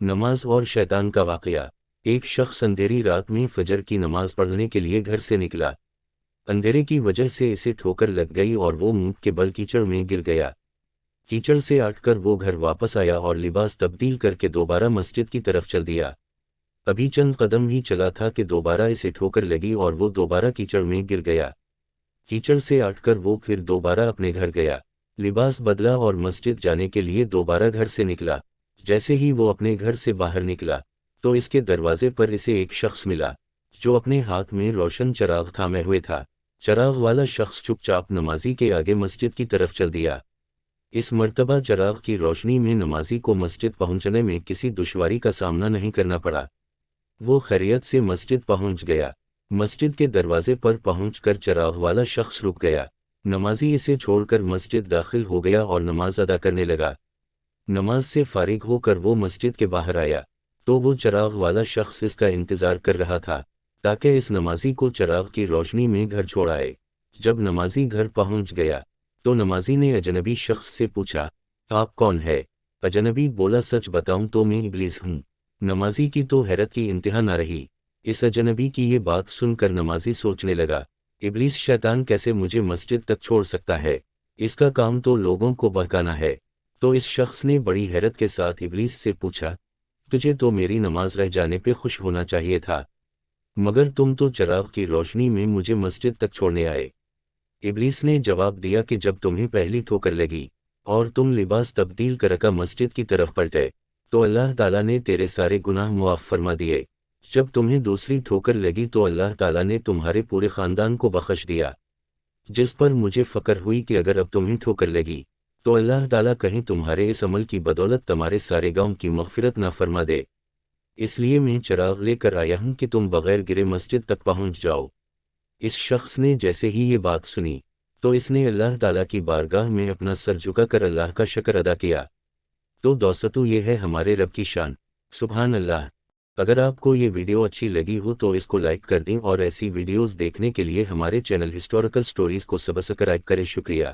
نماز اور شیطان کا واقعہ۔ ایک شخص اندھیری رات میں فجر کی نماز پڑھنے کے لیے گھر سے نکلا۔ اندھیرے کی وجہ سے اسے ٹھوکر لگ گئی اور وہ منہ کے بل کیچڑ میں گر گیا۔ کیچڑ سے اٹھ کر وہ گھر واپس آیا اور لباس تبدیل کر کے دوبارہ مسجد کی طرف چل دیا۔ ابھی چند قدم ہی چلا تھا کہ دوبارہ اسے ٹھوکر لگی اور وہ دوبارہ کیچڑ میں گر گیا۔ کیچڑ سے اٹھ کر وہ پھر دوبارہ اپنے گھر گیا، لباس بدلا اور مسجد جانے کے لیے دوبارہ گھر سے نکلا۔ جیسے ہی وہ اپنے گھر سے باہر نکلا تو اس کے دروازے پر اسے ایک شخص ملا جو اپنے ہاتھ میں روشن چراغ تھامے ہوئے تھا۔ چراغ والا شخص چپ چاپ نمازی کے آگے مسجد کی طرف چل دیا۔ اس مرتبہ چراغ کی روشنی میں نمازی کو مسجد پہنچنے میں کسی دشواری کا سامنا نہیں کرنا پڑا۔ وہ خیریت سے مسجد پہنچ گیا۔ مسجد کے دروازے پر پہنچ کر چراغ والا شخص رک گیا۔ نمازی اسے چھوڑ کر مسجد داخل ہو گیا اور نماز ادا کرنے لگا۔ نماز سے فارغ ہو کر وہ مسجد کے باہر آیا تو وہ چراغ والا شخص اس کا انتظار کر رہا تھا تاکہ اس نمازی کو چراغ کی روشنی میں گھر چھوڑ آئے۔ جب نمازی گھر پہنچ گیا تو نمازی نے اجنبی شخص سے پوچھا، آپ کون ہے؟ اجنبی بولا، سچ بتاؤں تو میں ابلیس ہوں۔ نمازی کی تو حیرت کی انتہا نہ رہی۔ اس اجنبی کی یہ بات سن کر نمازی سوچنے لگا، ابلیس شیطان کیسے مجھے مسجد تک چھوڑ سکتا ہے؟ اس کا کام تو لوگوں کو بہکانا ہے۔ تو اس شخص نے بڑی حیرت کے ساتھ ابلیس سے پوچھا، تجھے تو میری نماز رہ جانے پہ خوش ہونا چاہیے تھا، مگر تم تو چراغ کی روشنی میں مجھے مسجد تک چھوڑنے آئے۔ ابلیس نے جواب دیا کہ جب تمہیں پہلی ٹھوکر لگی اور تم لباس تبدیل کر کے مسجد کی طرف پلٹے تو اللہ تعالیٰ نے تیرے سارے گناہ معاف فرما دیے۔ جب تمہیں دوسری ٹھوکر لگی تو اللہ تعالیٰ نے تمہارے پورے خاندان کو بخش دیا۔ جس پر مجھے فکر ہوئی کہ اگر اب تمہیں ٹھوکر لگی تو اللہ تعالیٰ کہیں تمہارے اس عمل کی بدولت تمہارے سارے گاؤں کی مغفرت نہ فرما دے، اس لیے میں چراغ لے کر آیا ہوں کہ تم بغیر گرے مسجد تک پہنچ جاؤ۔ اس شخص نے جیسے ہی یہ بات سنی تو اس نے اللہ تعالیٰ کی بارگاہ میں اپنا سر جھکا کر اللہ کا شکر ادا کیا۔ تو دوستو، یہ ہے ہمارے رب کی شان، سبحان اللہ۔ اگر آپ کو یہ ویڈیو اچھی لگی ہو تو اس کو لائک کر دیں اور ایسی ویڈیوز دیکھنے کے لیے ہمارے چینل ہسٹوریکل سٹوریز کو سبسکرائب کریں۔ شکریہ۔